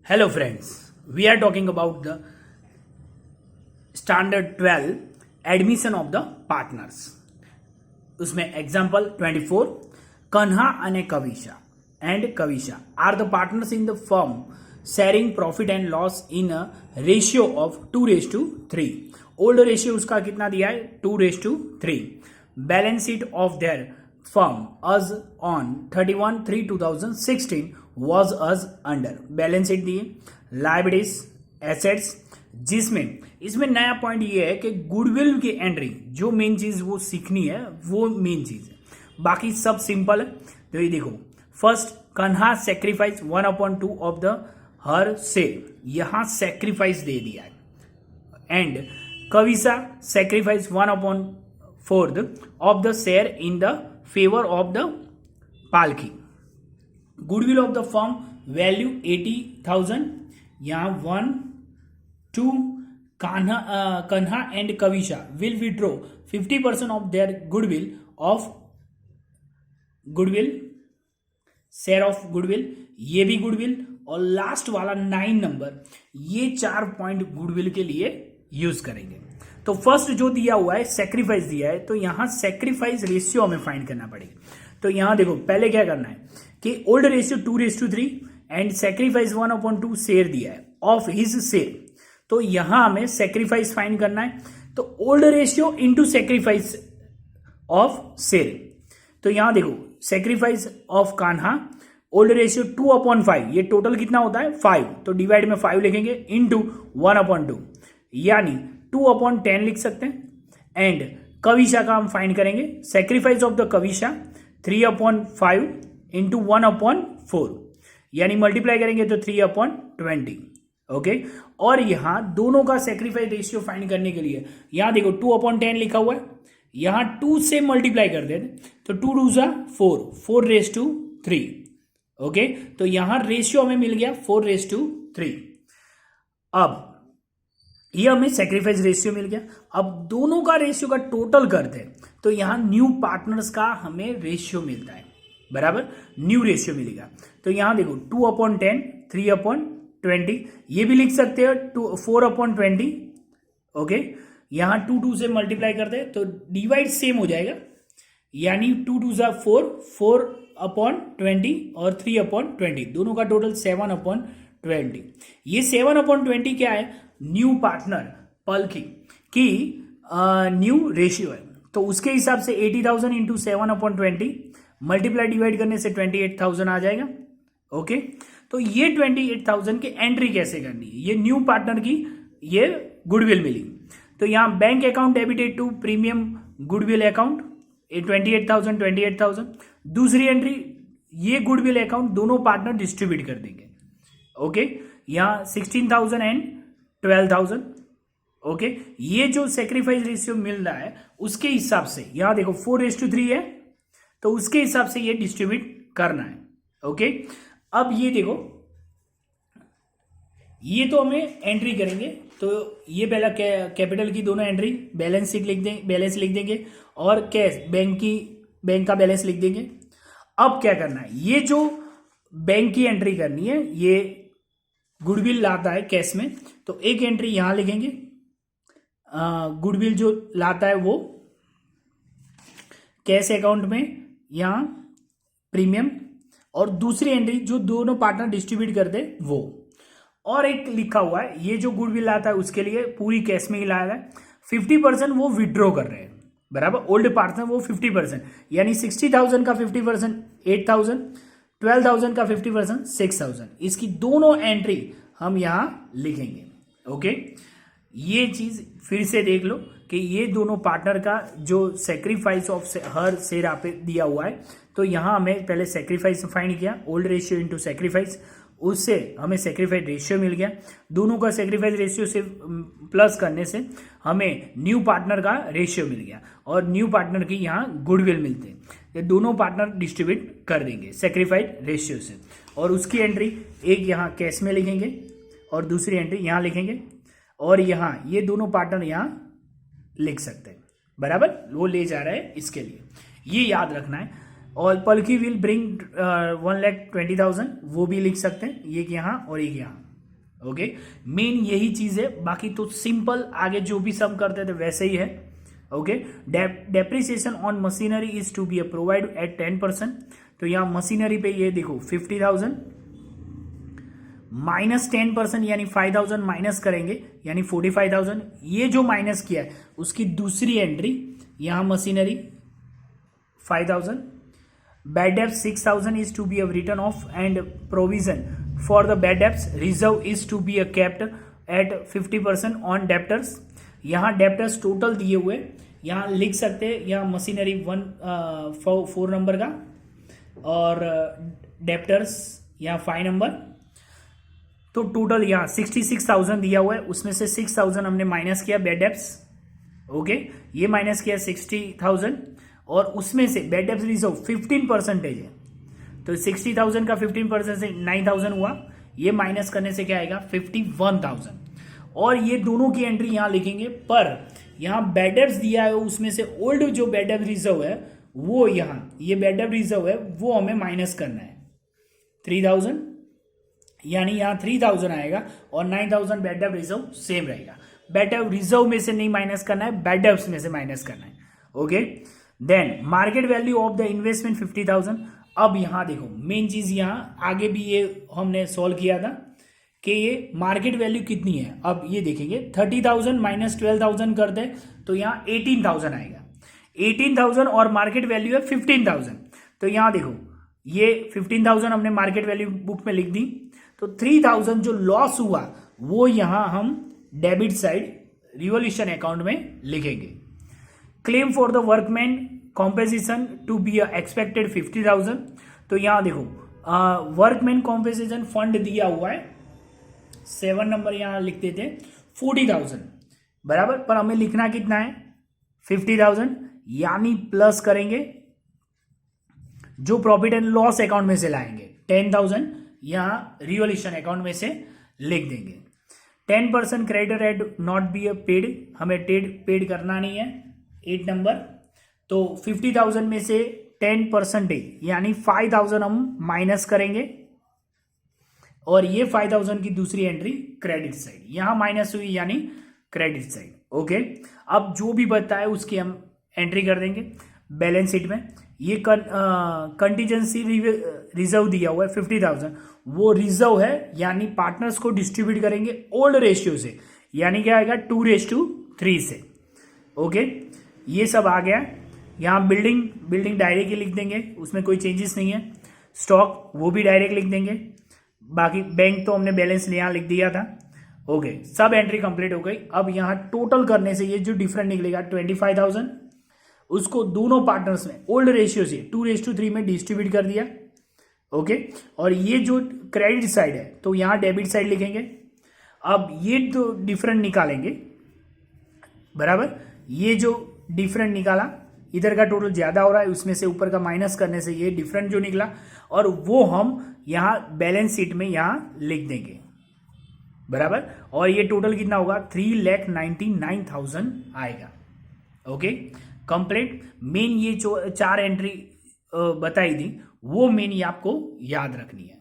Hello friends, we are talking about the standard 12 admission of the partners. उसमें example 24 Kanha and Kavisha are the partners in the firm sharing profit and loss in a ratio of 2:3. Old ratio उसका कितना दिया है 2:3. Balance sheet of their firm as on 31/3/2016 was as under. Balance sheet दिए, liabilities, assets, जिसमें इसमें नया point ये है कि गुडविल की एंट्री जो मेन चीज वो सीखनी है वो मेन चीज है, बाकी सब सिंपल है. तो ये देखो first Kanha sacrifice 1/2 of the her share, यहां सेक्रीफाइस दे दिया है. And Kavisha sacrifice 1/4 of the share in the favour of the Palki. Goodwill of the firm value 80,000. यहाँ 1, 2 Kanha and Kavisha will withdraw 50% of their goodwill share of goodwill. ये भी goodwill और last वाला 9 number, ये 4 पॉइंट गुडविल के लिए यूज करेंगे. तो फर्स्ट जो दिया हुआ है सेक्रीफाइस दिया है, तो यहां सेक्रीफाइस रेशियो हमें फाइंड करना पड़ेगा. तो यहां देखो पहले क्या करना है कि old ratio 2:3 and sacrifice 1/2 share दिया है ऑफ हिज शेयर. तो यहां हमें सेक्रीफाइस फाइंड करना है. तो old ratio into sacrifice of share. तो यहां देखो sacrifice of Kanha old ratio 2/5, ये टोटल कितना होता है 5. तो डिवाइड में 5 लिखेंगे इंटू 1/2 यानी 2/10 लिख सकते हैं. एंड कविशा का हम फाइंड करेंगे sacrifice of the Kavisha 3/5 into 1/4 यानी मल्टीप्लाई करेंगे तो 3/20. ओके. और यहां दोनों का सेक्रीफाइस रेशियो फाइंड करने के लिए यहां देखो 2/10 लिखा हुआ है, यहां 2 से मल्टीप्लाई कर देते तो 2 2 जा 4, 4:3. ओके. तो यहां रेशियो हमें मिल गया 4:3. अब ये हमें सेक्रीफाइस रेशियो मिल गया. अब दोनों का रेशियो का टोटल करते हैं तो यहां न्यू पार्टनर्स का हमें रेशियो मिलता है, बराबर न्यू रेशियो मिलेगा. तो यहां देखो 2/10, 3/20, ये भी लिख सकते हैं 4/20. ओके. यहां 2 2 से मल्टीप्लाई करते हैं तो डिवाइड सेम हो जाएगा, यानी 2 2 जा 4, 4/20 और 3/20, दोनों का टोटल 7/20. ये 7/20 क्या है, न्यू पार्टनर पल्की की न्यू रेशियो है. तो उसके हिसाब से 80,000 इंटू 7/20 मल्टीप्लाई डिवाइड करने से 28,000 आ जाएगा. ओके. तो ये 28,000 की एंट्री कैसे करनी है, ये न्यू पार्टनर की ये गुडविल मिली. तो यहां bank account debited to premium goodwill account 28,000. दूसरी एंट्री ये गुडविल अकाउंट दोनों पार्टनर डिस्ट्रीब्यूट कर देंगे. ओके. यहां 16,000 एंड 12,000. ओके. ये जो सेक्रीफाइस रेशियो मिल रहा है उसके हिसाब से यहां देखो 4:3 है, तो उसके हिसाब से ये डिस्ट्रीब्यूट करना है. ओके. अब ये देखो ये तो हमें एंट्री करेंगे, तो ये पहला कैपिटल की दोनों एंट्री बैलेंस शीट बैलेंस लिख देंगे और कैश बैंक का बैलेंस लिख देंगे. अब क्या करना है, ये जो बैंक की एंट्री करनी है ये गुडविल लाता है कैश में, तो एक एंट्री यहां लिखेंगे गुडविल जो लाता है वो कैश अकाउंट में यहां प्रीमियम, और दूसरी एंट्री जो दोनों पार्टनर डिस्ट्रीब्यूट करते वो. और एक लिखा हुआ है ये जो गुडविल लाता है उसके लिए पूरी कैश में ही लाया है. 50% वो विड्रॉ कर रहे हैं, बराबर. ओल्ड पार्टनर वो 50% यानी 60,000 का 50% 8,000, 12,000 का 50% 6,000. इसकी दोनों एंट्री हम यहां लिखेंगे. ओके. ये चीज फिर से देख लो कि ये दोनों पार्टनर का जो सेक्रीफाइस ऑफ हर शेयर आप दिया हुआ है, तो यहां हमें पहले सेक्रीफाइस फाइंड किया ओल्ड रेशियो इंटू सेक्रीफाइस, उससे हमें सेक्रीफाइस रेशियो मिल गया. दोनों का सेक्रीफाइस रेशियो से प्लस करने से हमें न्यू पार्टनर का रेशियो मिल गया और न्यू पार्टनर की यहाँ गुडविल मिलते हैं. ये दोनों पार्टनर डिस्ट्रीब्यूट कर देंगे सेक्रीफाइस रेशियो से, और उसकी एंट्री एक यहाँ कैश में लिखेंगे और दूसरी एंट्री यहाँ लिखेंगे, और यहाँ ये दोनों पार्टनर यहाँ लिख सकते हैं, बराबर. वो ले जा रहा है इसके लिए, ये याद रखना है. और पल्की विल ब्रिंग 1,20,000 वो भी लिख सकते हैं, एक यहाँ और एक यहाँ. ओके, मेन यही चीज है, बाकी तो सिंपल आगे जो भी सम करते थे वैसे ही है। Okay, depreciation on machinery is to be provide at 10%। तो यहाँ मशीनरी पे ये देखो 50,000 माइनस 10% यानी 5,000 माइनस करेंगे यानी 45,000। ये जो माइनस किया है उसकी दूसरी एंट्री यहां machinery 5,000। Bad debts 6,000 is to be written off and provision for the bad debts reserve is to be kept at 50% on debtors. यहां डेप्टर्स टोटल दिए हुए यहां लिख सकते हैं, यहां मशीनरी 4 नंबर का और डेप्टर्स यहां 5 नंबर। तो टोटल यहां 66,000 दिया हुआ है, उसमें से 6,000 हमने माइनस किया बैड डेब्ट्स। ओके, ये माइनस किया 60,000 और उसमें से बैड डेब्ट्स रिजर्व 15% है, तो 60,000 का 15% से 9,000 हुआ। ये माइनस करने से क्या आएगा 51,000। और ये दोनों की एंट्री यहां लिखेंगे, पर यहां बैड डेब्ट्स दिया है उसमें से ओल्ड जो बैड डेब्ट रिजर्व है वो यहां ये बैड डेब्ट रिजर्व है वो हमें माइनस करना है 3,000, यानी यहां 3,000 आएगा और 9,000 बैड डेब्ट रिजर्व सेम रहेगा। बैड डेब्ट रिजर्व में से नहीं माइनस करना है, बैड डेब्ट्स में से माइनस करना है। Okay, then market value of the investment 50,000। अब यहां देखो मेन चीज, यहां आगे भी ये हमने सॉल्व किया था कि ये मार्केट वैल्यू कितनी है। अब ये देखेंगे 30,000 माइनस 12,000 कर दे तो यहां 18,000 आएगा। 18,000 और मार्केट वैल्यू है 15,000। तो यहां देखो ये 15,000 हमने मार्केट वैल्यू बुक में लिख दी, तो 3,000 जो लॉस हुआ वो यहां हम डेबिट साइड रिवॉल्यूशन अकाउंट में लिखेंगे। Claim for the workman compensation to be expected 50,000। तो यहां देखो वर्कमैन कॉम्पेंसेशन फंड दिया हुआ है 7 नंबर, यहां लिखते थे 40,000 बराबर, पर हमें लिखना कितना है 50,000, यानी प्लस करेंगे जो प्रॉफिट एंड लॉस अकाउंट में से लाएंगे 10,000 यहां रिवॉल्यूशन अकाउंट में से लिख देंगे। 10% creditor need not be paid, हमें पेड करना नहीं है 8 नंबर। तो 50,000 में से 10% यानी 5,000 हम माइनस करेंगे और ये 5,000 की दूसरी एंट्री क्रेडिट साइड, यहां माइनस हुई यानी क्रेडिट साइड। ओके, अब जो भी बचता है उसकी हम एंट्री कर देंगे बैलेंस शीट में। ये कंटीजेंसी रिजर्व दिया हुआ है 50,000, वो रिजर्व है यानी पार्टनर्स को डिस्ट्रीब्यूट करेंगे ओल्ड रेशियो से, यानी क्या आएगा 2:3 से। ओके, ये सब आ गया। यहां बिल्डिंग डायरेक्ट ही लिख देंगे, उसमें कोई चेंजेस नहीं है। स्टॉक वो भी डायरेक्ट लिख देंगे, बाकी बैंक तो हमने बैलेंस यहां लिख दिया था। ओके, सब एंट्री कंप्लीट हो गई। अब यहां टोटल करने से ये जो डिफरेंट निकलेगा 25,000, उसको दोनों पार्टनर्स में ओल्ड रेशियो से 2:3 में डिस्ट्रीब्यूट कर दिया। ओके, और ये जो क्रेडिट साइड है तो यहां डेबिट साइड लिखेंगे। अब ये तो डिफरेंट निकालेंगे बराबर, ये जो डिफरेंट निकाला इधर का टोटल ज्यादा हो रहा है, उसमें से ऊपर का माइनस करने से ये डिफरेंट जो निकला और वो हम यहां बैलेंस शीट में यहां लिख देंगे बराबर। और ये टोटल कितना होगा 3,99,000 आएगा। Okay, complete. मेन ये जो 4 एंट्री बताई थी वो मेन ये आपको याद रखनी है।